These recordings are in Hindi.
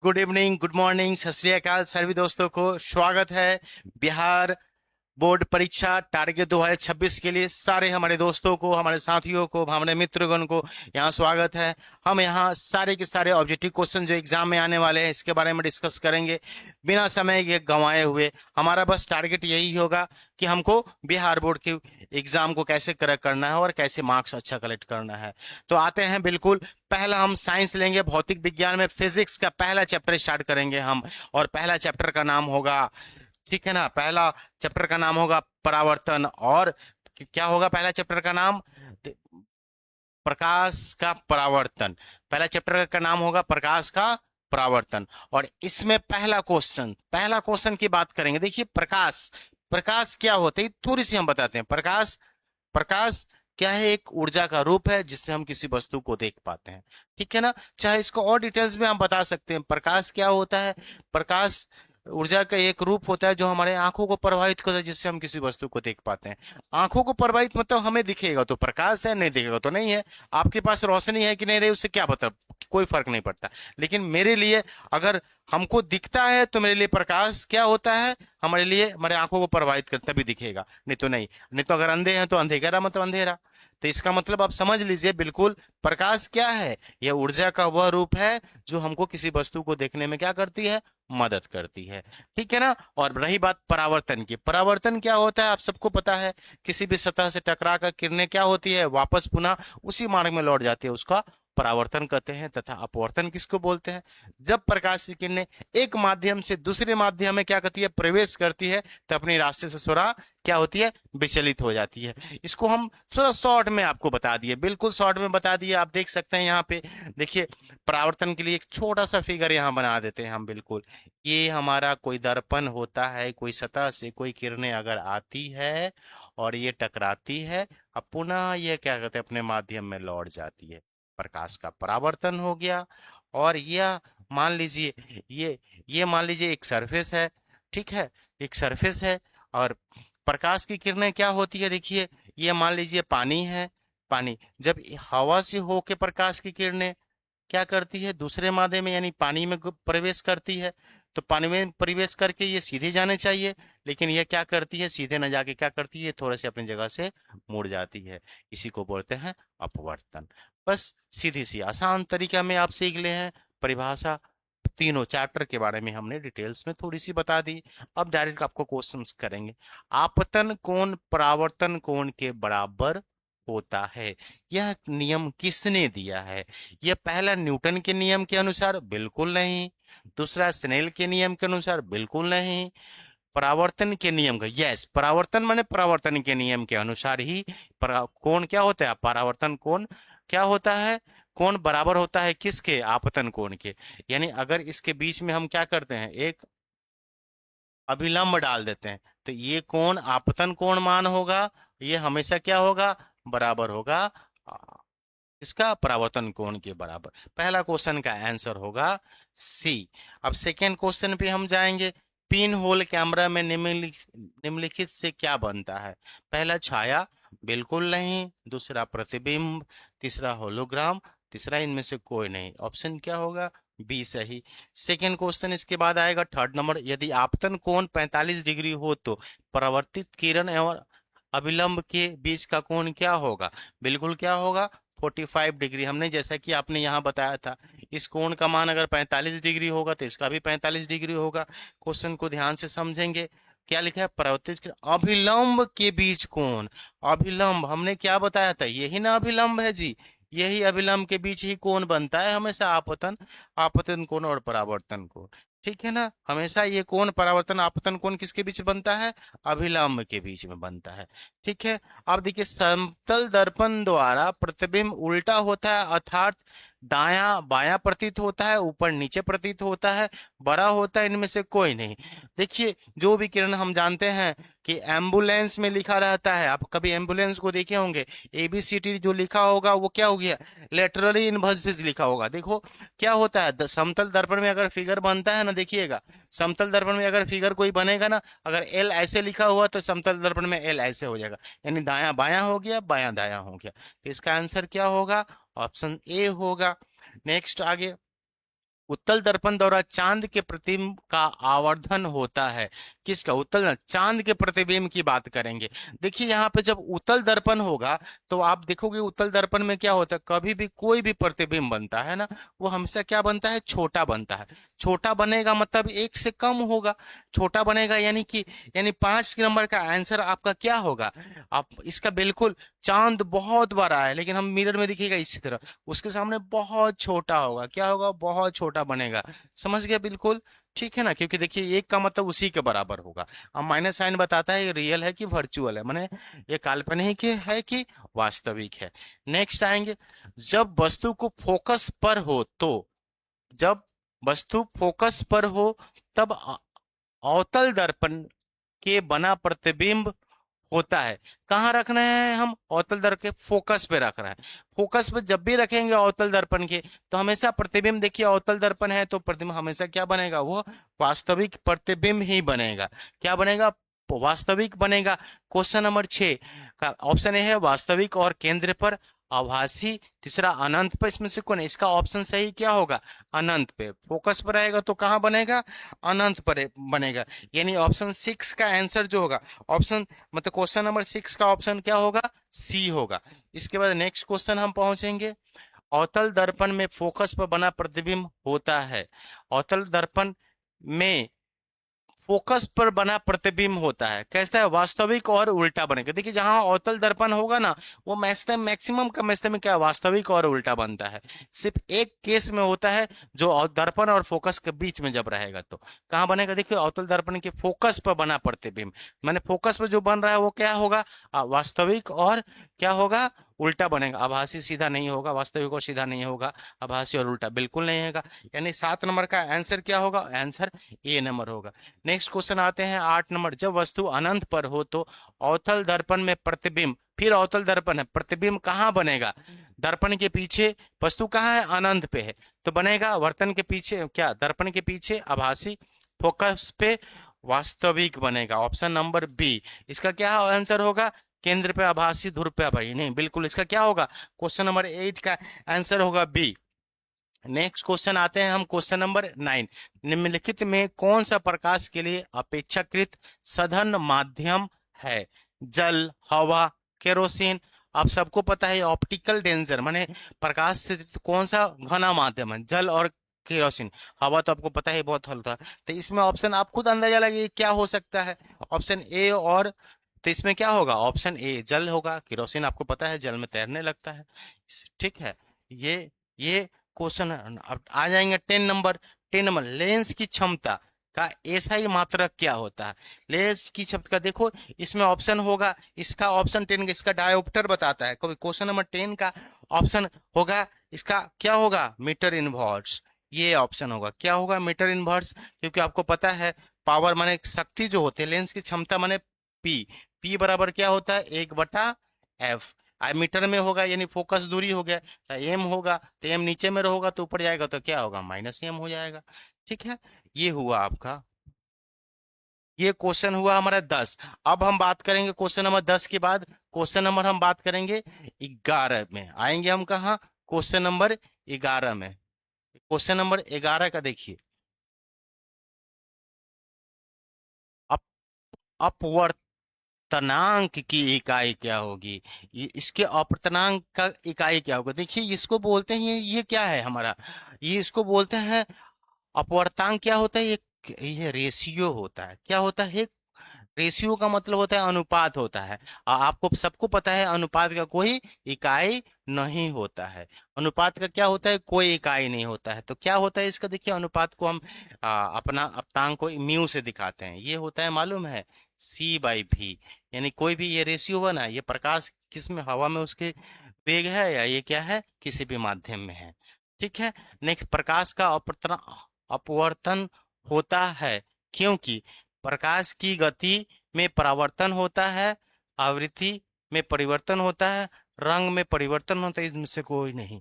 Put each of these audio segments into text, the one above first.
गुड इवनिंग, गुड मॉर्निंग, सत श्री अकाल सभी दोस्तों को स्वागत है बिहार बोर्ड परीक्षा टारगेट 2026 के लिए। सारे हमारे दोस्तों को, हमारे साथियों को, हमारे मित्रगण को यहाँ स्वागत है। हम यहाँ सारे के सारे ऑब्जेक्टिव क्वेश्चन जो एग्जाम में आने वाले हैं इसके बारे में डिस्कस करेंगे बिना समय के गंवाए हुए। हमारा बस टारगेट यही होगा कि हमको बिहार बोर्ड के एग्जाम को कैसे क्रैक करना है और कैसे मार्क्स अच्छा कलेक्ट करना है। तो आते हैं बिल्कुल। पहला हम साइंस लेंगे, भौतिक विज्ञान में फिजिक्स का पहला चैप्टर स्टार्ट करेंगे हम। और पहला चैप्टर का नाम होगा, ठीक है ना, पहला चैप्टर का नाम होगा परावर्तन। और क्या होगा पहला चैप्टर का नाम? प्रकाश का परावर्तन। पहला चैप्टर का नाम होगा प्रकाश का परावर्तन। और इसमें पहला क्वेश्चन की बात करेंगे। देखिए, प्रकाश प्रकाश क्या होता है थोड़ी सी हम बताते हैं। प्रकाश प्रकाश क्या है? एक ऊर्जा का रूप है जिससे हम किसी वस्तु को देख पाते हैं, ठीक है ना। चाहे इसको और डिटेल्स में हम बता सकते हैं। प्रकाश क्या होता है? प्रकाश ऊर्जा का एक रूप होता है जो हमारे आंखों को प्रभावित करता है, जिससे हम किसी वस्तु को देख पाते हैं। आंखों को प्रभावित मतलब हमें दिखेगा तो प्रकाश है, नहीं दिखेगा तो नहीं है। आपके पास रोशनी है कि नहीं रही उससे क्या पता, कोई फर्क नहीं पड़ता। लेकिन मेरे लिए, अगर हमको दिखता है तो मेरे लिए प्रकाश क्या होता है? हमारे लिए हमारे आंखों को प्रभावित करता भी दिखेगा, नहीं तो नहीं। नहीं तो अगर अंधे हैं तो अंधेरा मतलब अंधेरा। तो इसका मतलब आप समझ लीजिए बिल्कुल। प्रकाश क्या है? यह ऊर्जा का वह रूप है जो हमको किसी वस्तु को देखने में क्या करती है? मदद करती है, ठीक है ना। और रही बात परावर्तन की, परावर्तन क्या होता है आप सबको पता है। किसी भी सतह से टकरा कर किरणें क्या होती है? वापस पुनः उसी मार्ग में लौट जाती है, उसका परावर्तन कहते हैं। तथा अपवर्तन किसको बोलते हैं? जब प्रकाश की किरणें एक माध्यम से दूसरे माध्यम में क्या करती है? प्रवेश करती है, तो अपने रास्ते से थोड़ा क्या होती है? विचलित हो जाती है। इसको हम थोड़ा शॉर्ट में आपको बता दिए, बिल्कुल शॉर्ट में बता दिए। आप देख सकते हैं यहाँ पे। देखिए, परावर्तन के लिए एक छोटा सा फिगर यहाँ बना देते हैं हम। बिल्कुल, ये हमारा कोई दर्पण होता है, कोई सतह से कोई किरणें अगर आती है और ये टकराती है, अब पुनः ये क्या कहते हैं? अपने माध्यम में लौट जाती है। प्रकाश का परावर्तन हो गया। और यह मान लीजिए, ये मान लीजिए एक सरफेस है, ठीक है, एक सरफेस है। और प्रकाश की किरणें क्या होती है? देखिए, ये मान लीजिए पानी है। पानी जब हवा से होके प्रकाश की किरणें क्या करती है? दूसरे माध्यम में यानी पानी में प्रवेश करती है। तो पानी में प्रवेश करके ये सीधे जाने चाहिए, लेकिन ये क्या करती है? सीधे न जाके क्या करती है? थोड़े से अपनी जगह से मुड़ जाती है। इसी को बोलते हैं अपवर्तन। बस सीधी सी आसान तरीका में आप सीख ले हैं परिभाषा। तीनों चैप्टर के बारे में हमने डिटेल्स में थोड़ी सी बता दी। अब डायरेक्ट आपको क्वेश्चंस करेंगे। आपतन कोण परावर्तन कोण के बराबर होता है, यह नियम किसने दिया है? यह पहला न्यूटन के नियम के अनुसार? बिल्कुल नहीं। दूसरा स्नेल के नियम के अनुसार? बिल्कुल नहीं। परावर्तन के नियम का, यस, परावर्तन माने परावर्तन के नियम के अनुसार ही कोण क्या होता है? परावर्तन कोण क्या होता है? कोण बराबर होता है किसके? आपतन कोण के। यानी अगर इसके बीच में हम क्या करते हैं? एक अभिलंब डाल देते हैं, तो ये कोण आपतन कोण मान होगा। ये हमेशा क्या होगा? बराबर होगा आ, इसका परावर्तन कोण के बराबर। पहला क्वेश्चन का आंसर होगा सी। अब सेकेंड क्वेश्चन पे हम जाएंगे। पिन होल कैमरा में निम्नलिखित से क्या बनता है? पहला छाया? बिल्कुल नहीं। दूसरा प्रतिबिंब। तीसरा होलोग्राम। तीसरा इनमें से कोई नहीं। ऑप्शन क्या होगा? बी सही। सेकेंड क्वेश्चन इसके बाद आएगा थर्ड नंबर। यदि आपतन कोण 45 डिग्री हो तो परावर्तित किरण एवं अभिलंब के बीच का कोण क्या होगा? बिल्कुल क्या होगा? 45 डिग्री। हमने जैसा कि आपने यहाँ बताया था, इस कोण का मान अगर 45 डिग्री होगा तो इसका भी 45 डिग्री होगा। क्वेश्चन को ध्यान से समझेंगे। क्या लिखा है? परावर्तित अभिलंब के बीच कोण। अभिलंब हमने क्या बताया था? यही ना अभिलंब है जी। यही अभिलंब के बीच ही कोण बनता है हमेशा। आपतन आपतन कोण और परावर्तन कोण, ठीक है ना। हमेशा ये कोण परावर्तन आपतन कोण किसके बीच बनता है? अभिलंब के बीच में बनता है, ठीक है। अब देखिए, समतल दर्पण द्वारा प्रतिबिंब उल्टा होता है, अर्थात दाया बाया प्रतीत होता है, ऊपर नीचे प्रतीत होता है, बड़ा होता है। इनमें से कोई नहीं। देखिए, जो भी किरण हम जानते हैं कि एम्बुलेंस में लिखा रहता है, आप कभी एम्बुलेंस को देखे होंगे, ABCD जो लिखा होगा वो क्या हो गया? लेटरली इनवर्सेस लिखा होगा। देखो क्या होता है, समतल दर्पण में अगर फिगर बनता है ना, देखिएगा, समतल दर्पण में अगर फिगर कोई बनेगा ना, अगर एल ऐसे लिखा हुआ तो समतल दर्पण में एल ऐसे हो जाएगा, यानी दायां बायां हो गया, बायां दायां हो गया। तो इसका आंसर क्या होगा? ऑप्शन ए होगा। नेक्स्ट आगे, उत्तल दर्पण द्वारा चांद के प्रतिबिंब का आवर्धन होता है। किसका? चांद के प्रतिबिंब की बात करेंगे। देखिए यहाँ पे जब उत्तल दर्पण होगा तो आप देखोगे उत्तल दर्पण में क्या होता है, कभी भी कोई भी प्रतिबिंब बनता है ना, वो हमेशा क्या बनता है? छोटा बनता है। छोटा बनेगा मतलब एक से कम होगा। छोटा बनेगा यानी 5 नंबर का आंसर आपका क्या होगा? आप इसका बिल्कुल, चांद बहुत बड़ा है लेकिन हम मिरर में दिखेगा इसी तरह, उसके सामने बहुत छोटा होगा। क्या होगा? बहुत छोटा बनेगा। समझ गया? बिल्कुल ठीक है ना, क्योंकि देखिए एक का मतलब उसी के बराबर होगा। अब माइनस साइन बताता है ये रियल है कि वर्चुअल है, माने ये काल्पनिक है कि वास्तविक है। नेक्स्ट आएंगे, जब वस्तु को फोकस पर हो तो, जब वस्तु फोकस पर हो तब अवतल दर्पण के बना प्रतिबिंब होता है। कहाँ रखना है? हम अवतल दर्पण के फोकस पे रख रहे हैं। फोकस पे जब भी रखेंगे अवतल दर्पण के, तो हमेशा प्रतिबिंब, देखिए अवतल दर्पण है तो प्रतिबिंब हमेशा क्या बनेगा? वो वास्तविक प्रतिबिंब ही बनेगा। क्या बनेगा? वास्तविक बनेगा। क्वेश्चन नंबर 6 का ऑप्शन ए है वास्तविक और केंद्र पर आभासी, तीसरा अनंत पर। इसमें से कौन है? इसका ऑप्शन सही क्या होगा? अनंत पे। फोकस पर रहेगा तो कहाँ बनेगा? अनंत पर बनेगा। यानी ऑप्शन 6 का आंसर जो होगा, ऑप्शन मतलब क्वेश्चन नंबर 6 का ऑप्शन क्या होगा? सी होगा। इसके बाद नेक्स्ट क्वेश्चन हम पहुंचेंगे, अवतल दर्पण में फोकस पर बना प्रतिबिंब होता है। अवतल दर्पण में फोकस पर बना प्रतिबिंब होता है। कैसा है? वास्तविक और उल्टा बनेगा। देखिए जहां अवतल दर्पण होगा ना, वो मैक्सिमम का मैक्सिमम क्या, वास्तविक और उल्टा बनता है। सिर्फ एक केस में होता है, जो दर्पण और फोकस के बीच में जब रहेगा तो कहाँ बनेगा? देखिए अवतल दर्पण के फोकस पर बना प्रतिबिंब, माने फोकस पर जो बन रहा है वो क्या होगा? वास्तविक और क्या होगा? उल्टा बनेगा। आभासी सीधा नहीं होगा, वास्तविक और सीधा नहीं होगा, आभासी और उल्टा बिल्कुल नहीं होगा। यानी 7 नंबर का आंसर क्या होगा? आंसर ए नंबर होगा। नेक्स्ट क्वेश्चन आते हैं 8 नंबर, जब वस्तु अनंत पर हो तो अवतल दर्पण में प्रतिबिंब, फिर अवतल दर्पण है, प्रतिबिंब कहाँ बनेगा? दर्पण के पीछे। वस्तु कहाँ है? अनंत पे है, तो बनेगा वर्तन के पीछे, क्या दर्पण के पीछे आभासी, फोकस पे वास्तविक बनेगा। ऑप्शन नंबर बी इसका क्या आंसर होगा? केंद्र पे आभासी, ध्रुव पे भाई नहीं, बिल्कुल इसका क्या होगा? क्वेश्चन नंबर 8 का आंसर होगा बी। नेक्स्ट क्वेश्चन आते हैं हम क्वेश्चन नंबर 9, निम्नलिखित में कौन सा प्रकाश के लिए अपेक्षाकृत सघन माध्यम है? जल, हवा, केरोसिन। आप सबको पता है ऑप्टिकल डेंजर माने प्रकाश से कौन सा घना माध्यम है? जल और केरोसिन। हवा तो आपको पता है बहुत हल्का है। तो इसमें ऑप्शन आप खुद अंदाजा लगाइए क्या हो सकता है। ऑप्शन ए और, तो इसमें क्या होगा? ऑप्शन ए जल होगा। केरोसिन आपको पता है जल में तैरने लगता है। ठीक है, ये क्वेश्चन। अब आ जाएंगे 10 नंबर। 10 नंबर, लेंस की क्षमता का ऐसा ही मात्रक क्या होता है? लेंस की क्षमता, देखो इसमें ऑप्शन होगा, इसका ऑप्शन 10 का इसका डायोप्टर बताता है। कभी क्वेश्चन नंबर 10 का ऑप्शन होगा, इसका क्या होगा? Metre inverse. ये ऑप्शन होगा, क्या होगा? Metre inverse. क्योंकि आपको पता है पावर माने शक्ति जो होती है, लेंस की क्षमता माने पी। पी बराबर क्या होता है? 1/f। आई मीटर में होगा यानी फोकस दूरी हो गया। एम होगा तो एम नीचे में रहोगा तो ऊपर जाएगा तो क्या होगा? माइनस एम हो जाएगा। ठीक है, ये हुआ आपका, ये क्वेश्चन हुआ हमारा 10। अब हम बात करेंगे क्वेश्चन नंबर 10 के बाद क्वेश्चन नंबर हम बात करेंगे 11 में आएंगे हम। कहा? क्वेश्चन नंबर 11 में। क्वेश्चन नंबर 11 का देखिए, अप अपवर्तनांक की इकाई क्या होगी? इसके अपवर्तनांक का इकाई क्या होगा? देखिए इसको बोलते हैं, ये क्या है हमारा? ये इसको बोलते हैं अपवर्तांक। क्या होता है? ये रेशियो होता है। क्या होता है? रेशियो का मतलब होता है अनुपात होता है। आपको सबको पता है अनुपात का कोई इकाई नहीं होता है। अनुपात का क्या होता है? कोई इकाई नहीं होता है। तो क्या होता है इसका? देखिए अनुपात को हम अपना अपनांक को म्यू से दिखाते हैं। ये होता है मालूम है C/V। यानी कोई भी ये रेशियो हुआ ना, ये प्रकाश किस में, हवा में उसके वेग है, या ये क्या है? किसी भी माध्यम में है। ठीक है। नेक्स्ट, प्रकाश का अपवर्तन होता है क्योंकि प्रकाश की गति में परिवर्तन होता है, आवृत्ति में परिवर्तन होता है, रंग में परिवर्तन होता है, इसमें से कोई नहीं।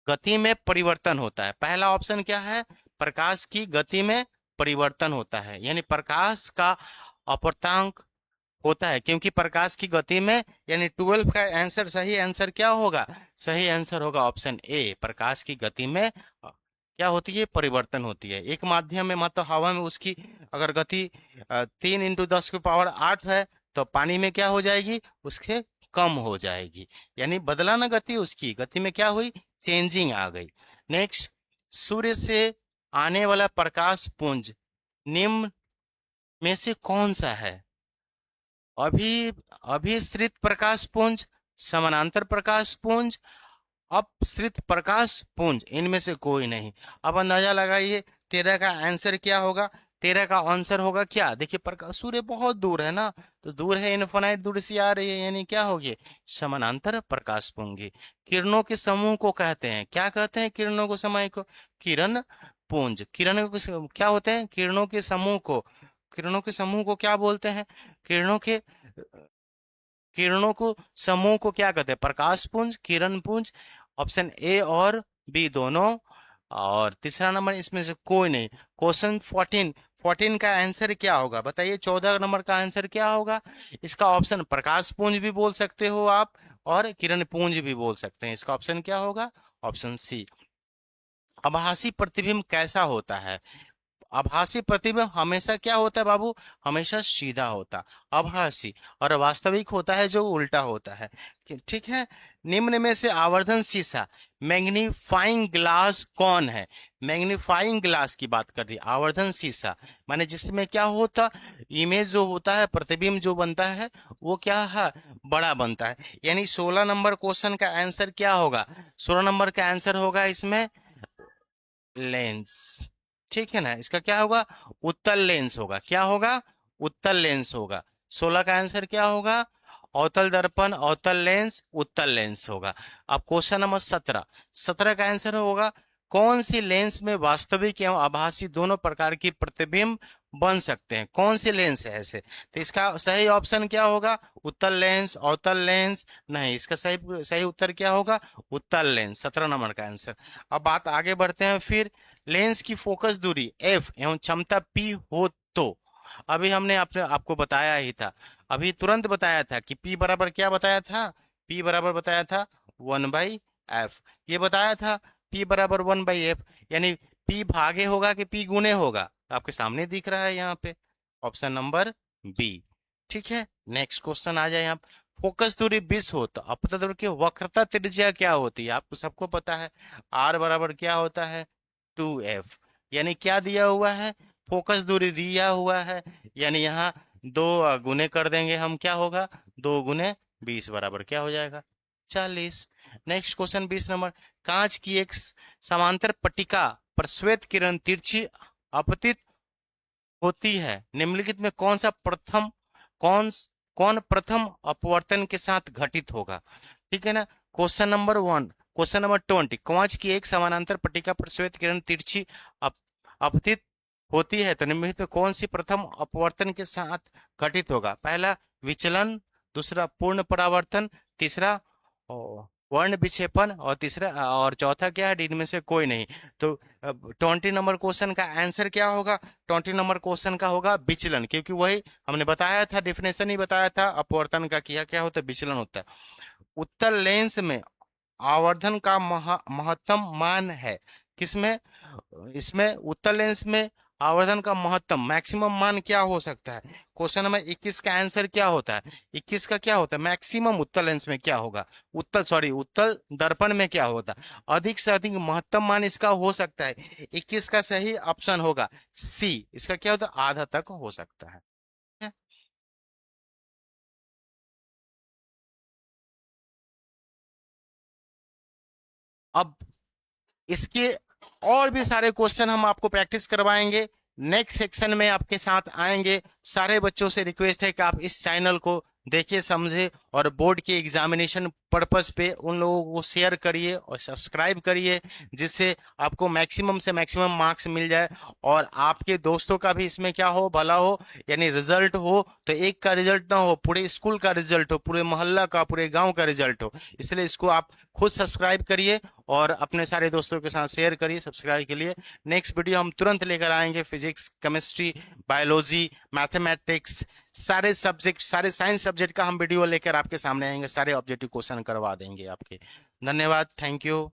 गति में परिवर्तन होता है। पहला ऑप्शन क्या है? प्रकाश की गति में परिवर्तन होता है, यानी प्रकाश का अपवर्तनांक होता है क्योंकि प्रकाश की गति में, यानी 12 का आंसर, सही आंसर क्या होगा? सही आंसर होगा ऑप्शन ए, प्रकाश की गति में क्या होती है, परिवर्तन होती है। एक माध्यम में मतलब हवा में उसकी अगर गति 3 × 10⁸ है, तो पानी में क्या हो जाएगी, उसके कम हो जाएगी। यानी बदला ना गति, उसकी गति में क्या हुई, चेंजिंग आ गई। नेक्स्ट, सूर्य से आने वाला प्रकाश पुंज निम्न में से कौन सा है? अभी अभिसृत प्रकाश पुंज, समानांतर प्रकाश पुंज, अपसृत प्रकाश पुंज, इनमें से कोई नहीं। अब अंदाजा लगाइए 13 का आंसर क्या होगा। 13 का आंसर होगा क्या, देखिए प्रकाश, सूर्य बहुत दूर है ना, तो दूर है, इनफिनाइट दूर से आ रही है, यानी क्या होगी, समानांतर प्रकाश पुंज। किरणों के समूह को कहते हैं, क्या कहते हैं किरणों को, समय को, किरण पुंज। किरणों के क्या होते हैं, किरणों के समूह को, किरणों के समूह को क्या बोलते हैं, किरणों के किरणों को समूह को क्या कहते हैं, प्रकाश पुंज, किरण पुंज। ऑप्शन ए और बी दोनों। और तीसरा नंबर इसमें से कोई नहीं। क्वेश्चन 14, 14 का आंसर क्या होगा बताइए, 14 नंबर का आंसर क्या होगा। इसका ऑप्शन प्रकाश पुंज भी बोल सकते हो आप, और किरण पुंज भी बोल सकते हैं। इसका ऑप्शन क्या होगा, ऑप्शन सी। आभासी प्रतिबिंब कैसा होता है? आभासी प्रतिबिंब हमेशा क्या होता है बाबू, हमेशा सीधा होता, आभासी। और वास्तविक होता है जो उल्टा होता है, ठीक है। निम्न में से आवर्धन शीशा, मैग्नीफाइंग ग्लास कौन है? मैग्नीफाइंग ग्लास की बात कर दी, आवर्धन शीशा माने जिसमें क्या होता, इमेज जो होता है, प्रतिबिंब जो बनता है वो क्या है, बड़ा बनता है। यानी 16 नंबर क्वेश्चन का आंसर क्या होगा, 16 नंबर का आंसर होगा इसमें लेंस, ठीक है ना। इसका क्या होगा, उत्तल लेंस होगा। क्या होगा, उत्तल लेंस होगा। 16 का आंसर क्या होगा, अवतल दर्पण, अवतल लेंस, उत्तल लेंस होगा। अब क्वेश्चन नंबर 17, 17 का आंसर होगा कौन सी लेंस में वास्तविक एवं आभासी दोनों प्रकार की प्रतिबिंब बन सकते हैं, कौन सी लेंस है ऐसे। तो इसका सही ऑप्शन क्या होगा, उत्तल लेंस, अवतल लेंस, नहीं, इसका सही सही उत्तर क्या होगा, उत्तल लेंस, 17 नंबर का आंसर। अब बात आगे बढ़ते हैं फिर। लेंस की फोकस दूरी f एवं क्षमता p हो तो, अभी हमने आपने आपको बताया ही था, अभी तुरंत बताया था कि p बराबर क्या बताया था, p बराबर बताया था 1/f, ये बताया था p बराबर 1/f, यानी p भागे होगा कि p गुने होगा, आपके सामने दिख रहा है यहाँ पे, ऑप्शन नंबर बी, ठीक है। नेक्स्ट क्वेश्चन आ जाए यहाँ। फोकस दूरी 20 हो तो अपतल दूरी की वक्रता त्रिज्या क्या होती है, आपको सबको पता है, r बराबर क्या होता है, 2f। यानी क्या दिया हुआ है, फोकस दूरी दिया हुआ है, यानी यहाँ दो गुने कर देंगे हम, क्या होगा, 2 × 20 बराबर क्या हो जाएगा, 40। नेक्स्ट क्वेश्चन 20 नंबर, कांच की एक समांतर पट्टिका पर श्वेत किरण तिरछी अपतित होती है, निम्नलिखित में कौन सा प्रथम, कौन कौन प्रथम अपवर्तन के साथ घटित होगा, ठीक है ना। क्वेश्चन नंबर 1, क्वेश्चन नंबर 20, कांच की एक समानांतर पट्टिका पर श्वेत किरण तिरछी अपतित होती है, तो निम्नलिखित में कौन सी प्रथम अपवर्तन के साथ घटित होगा। पहला विचलन, दूसरा पूर्ण परावर्तन, तीसरा वर्ण विक्षेपण, और तीसरा और चौथा क्या है, इनमें से कोई नहीं। तो 20 नंबर क्वेश्चन का आंसर क्या होगा, 20 नंबर क्वेश्चन का होगा विचलन, क्योंकि वही हमने बताया था, डिफिनेशन ही बताया था अपवर्तन का, किया क्या होता है, विचलन होता है। उत्तल लेंस में आवर्धन का महत्तम मान है, किसमें, इसमें उत्तल लेंस में आवर्धन का महत्तम मैक्सिमम मान क्या हो सकता है। क्वेश्चन नंबर 21 का आंसर क्या होता है, 21 का क्या होता है, मैक्सिमम उत्तल लेंस में क्या होगा, उत्तल दर्पण में क्या होता है, अधिक से अधिक महत्तम मान इसका हो सकता है। 21 का सही ऑप्शन होगा सी, इसका क्या होता है, आधा तक हो सकता है। अब इसके और भी सारे क्वेश्चन हम आपको प्रैक्टिस करवाएंगे, नेक्स्ट सेक्शन में आपके साथ आएंगे। सारे बच्चों से रिक्वेस्ट है कि आप इस चैनल को देखिए, समझे, और बोर्ड के एग्जामिनेशन पर्पस पे उन लोगों को शेयर करिए और सब्सक्राइब करिए, जिससे आपको मैक्सिमम से मैक्सिमम मार्क्स मिल जाए, और आपके दोस्तों का भी इसमें क्या हो, भला हो, यानी रिजल्ट हो तो एक का रिजल्ट ना हो, पूरे स्कूल का रिजल्ट हो, पूरे मोहल्ला का, पूरे गांव का रिजल्ट हो। इसलिए इसको आप खुद सब्सक्राइब करिए और अपने सारे दोस्तों के साथ शेयर करिए सब्सक्राइब के लिए। नेक्स्ट वीडियो हम तुरंत लेकर आएंगे, फिजिक्स, केमिस्ट्री, बायोलॉजी, मैथमेटिक्स, सारे सब्जेक्ट, सारे साइंस सब्जेक्ट का हम वीडियो लेकर आपके सामने आएंगे, सारे ऑब्जेक्टिव क्वेश्चन करवा देंगे आपके। धन्यवाद, थैंक यू।